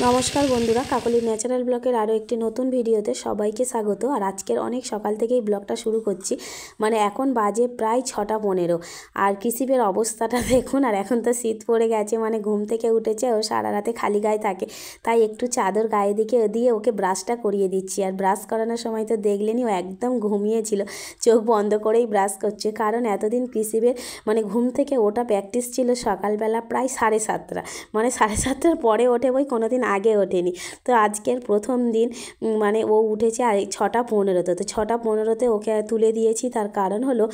নমস্কার বন্ধুরা, কাকলির ন্যাচারাল ব্লগের আরও একটি নতুন ভিডিওতে সবাইকে স্বাগত। আর আজকের অনেক সকাল থেকেই ব্লগটা শুরু করছি। মানে এখন বাজে প্রায় 6:15 আর কৃষিবের অবস্থাটা দেখুন। আর এখন তো শীত পড়ে গেছে, মানে ঘুম থেকে উঠেছে, ও সারা রাতে খালি গায়ে থাকে, তাই একটু চাদর গায়ে দিয়ে ওকে ব্রাশটা করিয়ে দিচ্ছি। আর ব্রাশ করানোর সময় তো দেখলেনি, ও একদম ঘুমিয়েছিল, চোখ বন্ধ করেই ব্রাশ করছে। কারণ এতদিন কৃষিবের মানে ঘুম থেকে ওটা প্র্যাকটিস ছিল সকালবেলা প্রায় 7:30, মানে 7:30 পরে ওঠে, বই কোনো দিন আগে ওঠেনি। তো আজকের প্রথম দিন মানে ও উঠেছে 6:15-তে। তো 6:15-তে ওকে তুলে দিয়েছি। তার কারণ হলো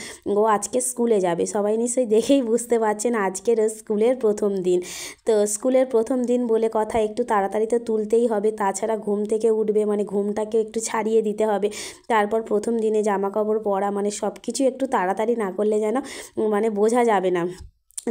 ও আজকে স্কুলে যাবে। সবাই নিশ্চয়ই দেখেই বুঝতে পারছেন আজকের স্কুলের প্রথম দিন। তো স্কুলের প্রথম দিন বলে কথা, একটু তাড়াতাড়ি তো তুলতেই হবে, তাছাড়া ঘুম থেকে উঠবে মানে ঘুমটাকে একটু ছাড়িয়ে দিতে হবে। তারপর প্রথম দিনে জামা কাপড় পরা, মানে সব কিছু একটু তাড়াতাড়ি না করলে যেন মানে বোঝা যাবে না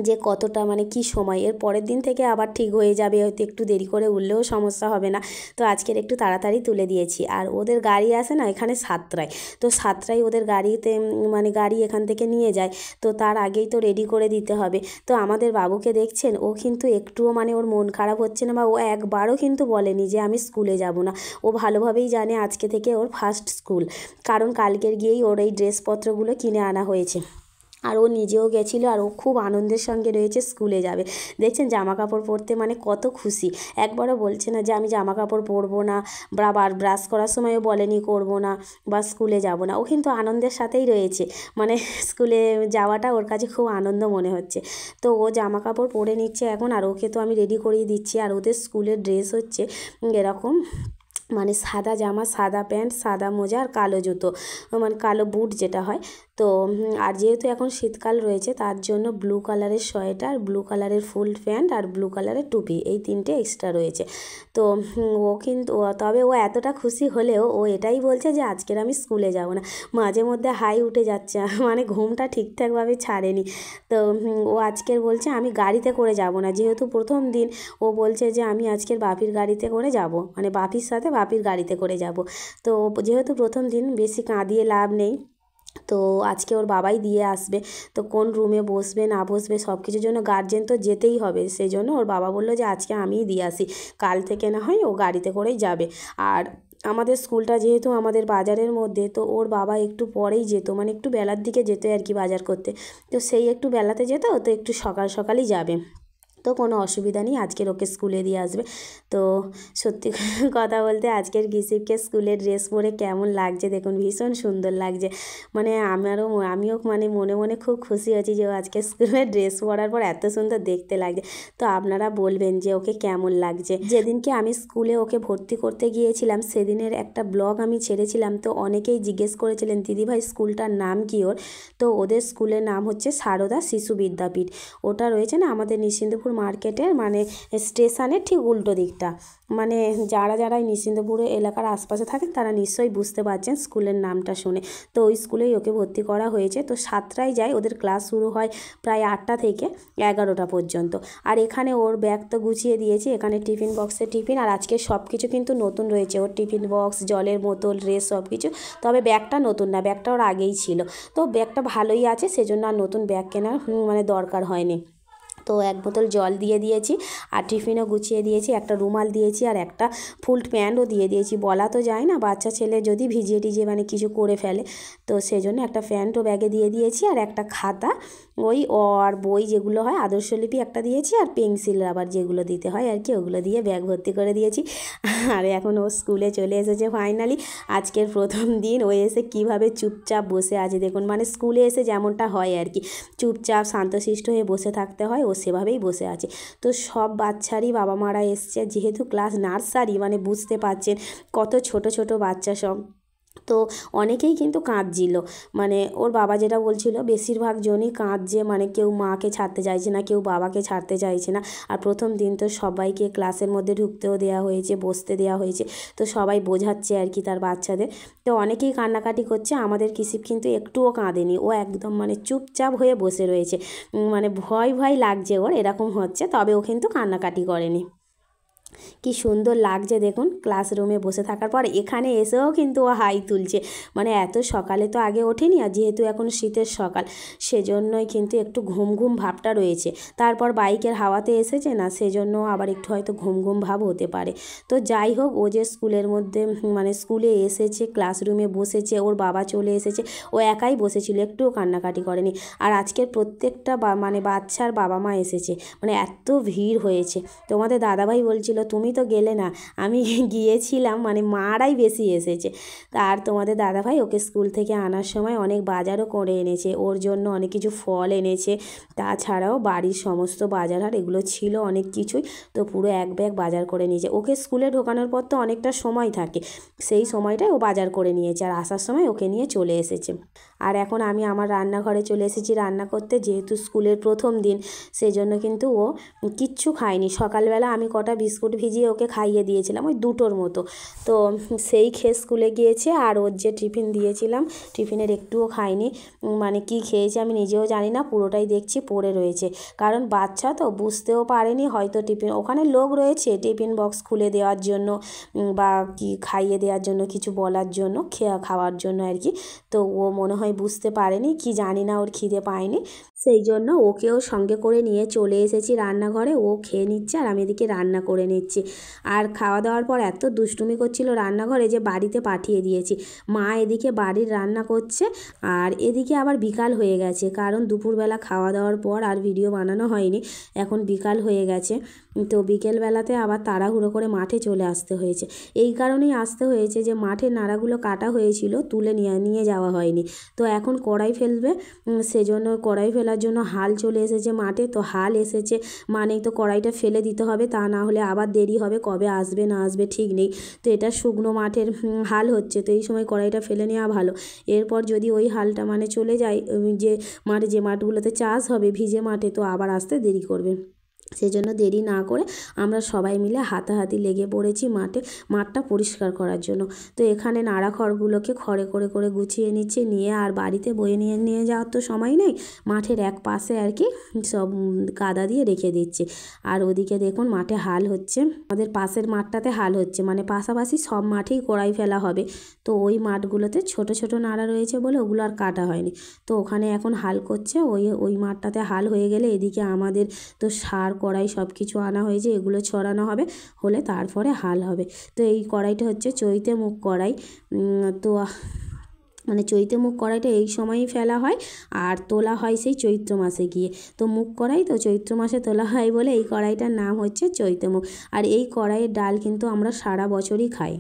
যে কতটা মানে কি সময়। এর পরের দিন থেকে আবার ঠিক হয়ে যাবে, হয়তো একটু দেরি করে উঠলেও সমস্যা হবে না। তো আজকের একটু তাড়াতাড়ি তুলে দিয়েছি। আর ওদের গাড়ি আসে না এখানে 7টায়, তো 7টায় ওদের গাড়িতে মানে গাড়ি এখান থেকে নিয়ে যায়। তো তার আগেই তো রেডি করে দিতে হবে। তো আমাদের বাবুকে দেখছেন, ও কিন্তু একটুও মানে ওর মন খারাপ হচ্ছে না, বা ও একবারও কিন্তু বলেনি যে আমি স্কুলে যাব না। ও ভালোভাবেই জানে আজকে থেকে ওর ফার্স্ট স্কুল, কারণ কালকের গিয়েই ওর এই ড্রেসপত্রগুলো কিনে আনা হয়েছে। আর ও নিজেও গেছিলো, আর ও খুব আনন্দের সঙ্গে রয়েছে, স্কুলে যাবে। দেখছেন জামা কাপড় পরতে মানে কত খুশি। একবারও বলছে না যে আমি জামা কাপড় পরবো না, বা ব্রাশ করার সময়ও বলেনি করবো না, বা স্কুলে যাব না। ও কিন্তু আনন্দের সাথেই রয়েছে, মানে স্কুলে যাওয়াটা ওর কাছে খুব আনন্দ মনে হচ্ছে। তো ও জামা কাপড় পরে নিচ্ছে এখন, আর ওকে তো আমি রেডি করিয়ে দিচ্ছি। আর ওদের স্কুলের ড্রেস হচ্ছে এরকম, মানে সাদা জামা, সাদা প্যান্ট, সাদা মোজা আর কালো জুতো, মানে কালো বুট যেটা হয়। তো আর যেহেতু এখন শীতকাল রয়েছে, তার জন্য ব্লু কালারের সোয়েটার, ব্লু কালারের ফুল প্যান্ট আর ব্লু কালারের টুপি, এই 3টে এক্সট্রা রয়েছে। তো ও কিন্তু তবে ও এতটা খুশি হলেও ও এটাই বলছে যে আজকের আমি স্কুলে যাব না। মাঝে মধ্যে হাই উঠে যাচ্ছে, মানে ঘুমটা ঠিকঠাকভাবে ছাড়েনি। তো ও আজকের বলছে আমি গাড়িতে করে যাব না, যেহেতু প্রথম দিন। ও বলছে যে আমি আজকের বাপির গাড়িতে করে যাব, মানে বাপির সাথে বাপির গাড়িতে করে যাব। তো যেহেতু প্রথম দিন বেশি কাঁদিয়ে লাভ নেই, তো আজকে ওর বাবাই দিয়ে আসবে। তো কোন রুমে বসবে না বসবে সব কিছুর জন্য গার্জেন তো যেতেই হবে, সেই জন্য ওর বাবা বললো যে আজকে আমিই দিয়ে আসি, কাল থেকে না হয় ও গাড়িতে করেই যাবে। আর আমাদের স্কুলটা যেহেতু আমাদের বাজারের মধ্যে, তো ওর বাবা একটু পরেই যেত, মানে একটু বেলার দিকে যেত আর কি বাজার করতে। তো সেই একটু বেলাতে যেত, তো একটু সকাল সকালই যাবে। তো কোনো অসুবিধা নেই, আজকের ওকে স্কুলে দিয়ে আসবে। তো সত্যি কথা বলতে আজকের গিসিপকে স্কুলের ড্রেস পরে কেমন লাগছে দেখুন, ভীষণ সুন্দর লাগছে। মানে আমিও মানে মনে মনে খুব খুশি হয়েছি যে ও আজকে স্কুলের ড্রেস পরার পর এত সুন্দর দেখতে লাগছে। তো আপনারা বলবেন যে ওকে কেমন লাগছে। যেদিনকে আমি স্কুলে ওকে ভর্তি করতে গিয়েছিলাম, সেদিনের একটা ব্লগ আমি ছেড়েছিলাম। তো অনেকেই জিজ্ঞেস করেছিলেন দিদিভাই স্কুলটার নাম কি ওর। তো ওদের স্কুলের নাম হচ্ছে সারদা শিশু বিদ্যাপীঠ। ওটা রয়েছে না আমাদের নিশ্চিন্তপুর মার্কেটের মানে স্টেশনের ঠিক উল্টো দিকটা। মানে যারা যারা নিশ্চিন্তপুর এলাকার আশপাশে থাকেন তারা নিশ্চয়ই বুঝতে পারছেন স্কুলের নামটা শুনে। তো ওই স্কুলেই ওকে ভর্তি করা হয়েছে। তো 7টায় যায়, ওদের ক্লাস শুরু হয় প্রায় 8টা থেকে 11টা পর্যন্ত। আর এখানে ওর ব্যাগ তো গুছিয়ে দিয়েছি, এখানে টিফিন বক্সে টিফিন, আর আজকে সব কিছু কিন্তু নতুন রয়েছে। ওর টিফিন বক্স, জলের বোতল, ড্রেস সব কিছু। তবে ব্যাগটা নতুন না, ব্যাগটা ওর আগেই ছিল। তো ব্যাগটা ভালোই আছে, সেজন্য আর নতুন ব্যাগ কেনার মানে দরকার হয়নি। তো 1 বোতল জল দিয়ে দিয়েছি, আর টিফিনও গুছিয়ে দিয়েছি, একটা রুমাল দিয়েছি, আর একটা ফুল প্যান্টও দিয়ে দিয়েছি। বলা তো যায় না, বাচ্চা ছেলে যদি ভিজিয়ে টিজিয়ে মানে কিছু করে ফেলে, তো সেজন্য একটা প্যান্টও ব্যাগে দিয়ে দিয়েছি। আর একটা খাতা, ওই আর বই যেগুলো হয় আদর্শলিপি একটা দিয়েছি, আর পেন্সিল রাবার যেগুলো দিতে হয় আর কি, ওগুলো দিয়ে ব্যাগ ভর্তি করে দিয়েছি। আর এখন ও স্কুলে চলে এসেছে ফাইনালি। আজকের প্রথম দিন ও এসে কীভাবে চুপচাপ বসে আছে দেখুন, মানে স্কুলে এসে যেমনটা হয় আর কি, চুপচাপ শান্তশিষ্ট হয়ে বসে থাকতে হয়, ও সেভাবেই বসে আছে। তো সব বাচ্চারই বাবা মারা এসছে, যেহেতু ক্লাস নার্সারি, মানে বুঝতে পারছেন কত ছোট ছোট বাচ্চা সব। তো অনেকেই কিন্তু কাঁদছিল, মানে ওর বাবা যেটা বলছিল বেশিরভাগ জনই কাঁদছে, মানে কেউ মাকে ছাড়তে চাইছে না, কেউ বাবাকে ছাড়তে চাইছে না। আর প্রথম দিন তো সবাইকে ক্লাসের মধ্যে ঢুকতেও দেওয়া হয়েছে, বসতে দেওয়া হয়েছে। তো সবাই বোঝাচ্ছে আর কি তার বাচ্চাদের। তো অনেকেই কান্নাকাটি করছে, আমাদের কিসিপ কিন্তু একটুও কাঁদেনি, ও একদম মানে চুপচাপ হয়ে বসে রয়েছে। মানে ভয় ভয় লাগছে ওর, এরকম হচ্ছে, তবে ও কিন্তু কান্নাকাটি করেনি। কি সুন্দর লাগছে দেখুন ক্লাসরুমে বসে থাকার পর। এখানে এসেও কিন্তু ও হাই তুলছে, মানে এত সকালে তো আগে ওঠেনি, আর যেহেতু এখন শীতের সকাল সেজন্যই কিন্তু একটু ঘুম ঘুম ভাবটা রয়েছে। তারপর বাইকের হাওয়াতে এসেছে না, সেজন্য আবার একটু হয়তো ঘুম ঘুম ভাব হতে পারে। তো যাই হোক, ও যে স্কুলের মধ্যে মানে স্কুলে এসেছে, ক্লাসরুমে বসেছে, ওর বাবা চলে এসেছে, ও একাই বসেছিল, একটুও কান্নাকাটি করেনি। আর আজকের প্রত্যেকটা মানে বাচ্চার বাবা মা এসেছে, মানে এত ভিড় হয়েছে। তোমাদের দাদাভাই বলছিল তুমি তো গেলে না, আমি গিয়েছিলাম, মানে মারাই বেশি এসেছে। আর তোমাদের দাদাভাই ওকে স্কুল থেকে আনার সময় অনেক বাজারও করে এনেছে, ওর জন্য অনেক কিছু ফল এনেছে, তাছাড়াও বাড়ির সমস্ত বাজার হাট এগুলো ছিল অনেক কিছুই, তো পুরো এক ব্যাগ বাজার করে নিয়েছে। ওকে স্কুলে ঢোকানোর পর তো অনেকটা সময় থাকে, সেই সময়টায় ও বাজার করে নিয়েছে, আর আসার সময় ওকে নিয়ে চলে এসেছে। আর এখন আমি আমার রান্নাঘরে চলে এসেছি রান্না করতে, যেহেতু স্কুলের প্রথম দিন সেজন্য কিন্তু ও কিচ্ছু খায়নি। সকালবেলা আমি কটা বিস্কুট ভিজিয়ে ওকে খাইয়ে দিয়েছিলাম, ওই 2টোর মতো, তো সেই খেয়ে স্কুলে গিয়েছে। আর ওর যে টিফিন দিয়েছিলাম, টিফিনের একটুও খায়নি, মানে কি খেয়েছে আমি নিজেও জানি না, পুরোটাই দেখছি পড়ে রয়েছে। কারণ বাচ্চা তো বুঝতেও পারেনি হয়তো, টিফিন ওখানে লোক রয়েছে টিফিন বক্স খুলে দেওয়ার জন্য বা কি খাইয়ে দেওয়ার জন্য, কিছু বলার জন্য, খাওয়ার জন্য আর কি। তো ও মনে হয় বুঝতে পারেনি, কি জানি না, ওর খিদে পায়নি, সেই জন্য ওকেও সঙ্গে করে নিয়ে চলে এসেছি রান্নাঘরে। ও খেয়ে নিচ্ছে আর আমি এদিকে রান্না করে নিচ্ছি। আর খাওয়া দাওয়ার পর এত দুষ্টুমি করছিল রান্নাঘরে যে বাড়িতে পাঠিয়ে দিয়েছি। মা এদিকে বাড়ির রান্না করছে, আর এদিকে আবার বিকাল হয়ে গেছে, কারণ দুপুরবেলা খাওয়া দাওয়ার পর আর ভিডিও বানানো হয়নি, এখন বিকাল হয়ে গেছে। তো বিকেলবেলাতে আবার তাড়াহুড়ো করে মাঠে চলে আসতে হয়েছে। এই কারণেই আসতে হয়েছে যে মাঠে নাড়াগুলো কাটা হয়েছিল, তুলে নিয়ে যাওয়া হয়নি। তো এখন কড়াই ফেলবে, সেজন্য কড়াই ফেলার জন্য হাল চলে এসেছে মাঠে। তো হাল এসেছে মানেই তো কড়াইটা ফেলে দিতে হবে, তা না হলে আবার দেরি হবে, কবে আসবে না আসবে ঠিক নেই। তো এটা শুকনো মাঠের হাল হচ্ছে, তো এই সময় কড়াইটা ফেলে নেওয়া ভালো। এরপর যদি ওই হালটা মানে চলে যায়, যে মাঠে, যে মাঠগুলোতে চাষ হবে ভিজে মাঠে, তো আবার আসতে দেরি করবে। সেজন্য দেরি না করে আমরা সবাই মিলে হাতাহাতি লেগে পড়েছি মাঠটা পরিষ্কার করার জন্য। তো এখানে নাড়া খড়গুলোকে খড়ে করে করে গুছিয়ে নিচ্ছে, নিয়ে আর বাড়িতে বয়ে নিয়ে যাওয়ার তো সময় নেই, মাঠের এক পাশে আর কি সব কাদা দিয়ে রেখে দিচ্ছে। আর ওদিকে দেখুন মাঠে হাল হচ্ছে, আমাদের পাশের মাঠটাতে হাল হচ্ছে, মানে পাশাপাশি সব মাঠেই কড়াই ফেলা হবে। তো ওই মাঠগুলোতে ছোট ছোট নাড়া রয়েছে বলে ওগুলো আর কাটা হয়নি, তো ওখানে এখন হাল করছে। ওই মাঠটাতে হাল হয়ে গেলে এদিকে আমাদের তো সার কড়াই সব কিছু আনা হয়েছে, এগুলো ছড়ানো হবে, হলে তারপরে হাল হবে। তো এই কড়াইটা হচ্ছে চৈতে মুখ কড়াই। তো মানে চৈতে মুখ কড়াইটা এই সময়ই ফেলা হয়, আর তোলা হয় সেই চৈত্র মাসে গিয়ে। তো মুখ কড়াই তো চৈত্র মাসে তোলা হয় বলে এই কড়াইটার নাম হচ্ছে চৈতে মুখ। আর এই কড়াইয়ের ডাল কিন্তু আমরা সারা বছরই খাই।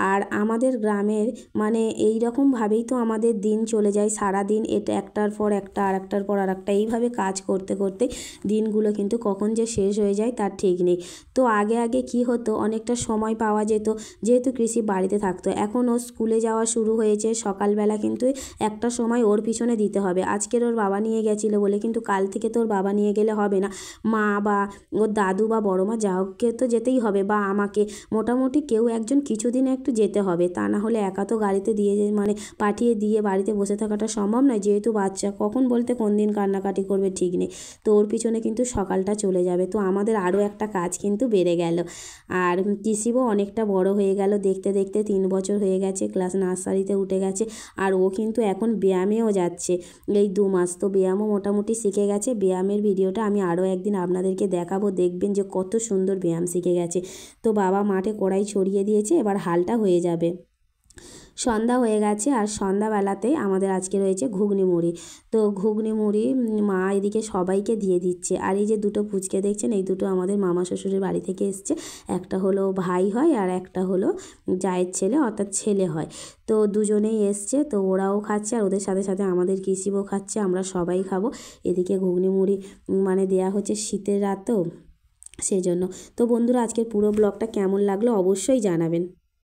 আর আমাদের গ্রামের মানে এই রকমভাবেই তো আমাদের দিন চলে যায়, সারা দিন এটা একটার পর একটা, আর একটার পর আর একটা, এইভাবে কাজ করতে করতে দিনগুলো কিন্তু কখন যে শেষ হয়ে যায় তার ঠিক নেই। তো আগে কি হতো, অনেকটা সময় পাওয়া যেত, যেহেতু কৃষি বাড়িতে থাকতো। এখন ও স্কুলে যাওয়া শুরু হয়েছে, সকালবেলা কিন্তু একটা সময় ওর পিছনে দিতে হবে। আজকের ওর বাবা নিয়ে গেছিলো বলে, কিন্তু কাল থেকে তো ওর বাবা নিয়ে গেলে হবে না, মা বা ওর দাদু বা বড় মা যা হোককে তো যেতেই হবে, বা আমাকে, মোটামুটি কেউ একজন কিছুদিন একটু যেতে হবে, তা না হলে একা তো গাড়িতে দিয়ে মানে পাঠিয়ে দিয়ে বাড়িতে বসে থাকাটা সম্ভব নয়, যেহেতু বাচ্চা কখন বলতে কোন দিন কান্নাকাটি করবে ঠিক নেই। তো ওর পিছনে কিন্তু সকালটা চলে যাবে। তো আমাদের আরও একটা কাজ কিন্তু বেড়ে গেল। আর কৃষিবও অনেকটা বড় হয়ে গেল, দেখতে দেখতে 3 বছর হয়ে গেছে, ক্লাস নার্সারিতে উঠে গেছে। আর ও কিন্তু এখন ব্যায়ামেও যাচ্ছে এই 2 মাস, তো ব্যায়ামও মোটামুটি শিখে গেছে। ব্যায়ামের ভিডিওটা আমি আরও একদিন আপনাদেরকে দেখাবো, দেখবেন যে কত সুন্দর ব্যায়াম শিখে গেছে। তো বাবা মাঠে কড়াই ছড়িয়ে দিয়েছে, এবার হালটা হয়ে যাবে। সন্ধ্যা হয়ে গেছে, আর সন্ধ্যাবেলাতে আমাদের আজকে রয়েছে ঘুগনি মুড়ি। তো ঘুগনি মুড়ি মা এদিকে সবাইকে দিয়ে দিচ্ছে। আর এই যে 2টো পুচকে দেখছেন, এই 2টো আমাদের মামা শ্বশুরের বাড়ি থেকে এসছে, একটা হলো ভাই হয় আর একটা হলো জায়ের ছেলে, অর্থাৎ ছেলে হয়। তো দুজনেই এসছে, তো ওরাও খাচ্ছে, আর ওদের সাথে সাথে আমাদের কৃষিবও খাচ্ছে, আমরা সবাই খাবো। এদিকে ঘুগনি মুড়ি মানে দেয়া হচ্ছে, শীতের রাত তো সেজন্য। তো বন্ধুরা, আজকের পুরো ব্লগটা কেমন লাগলো অবশ্যই জানাবেন।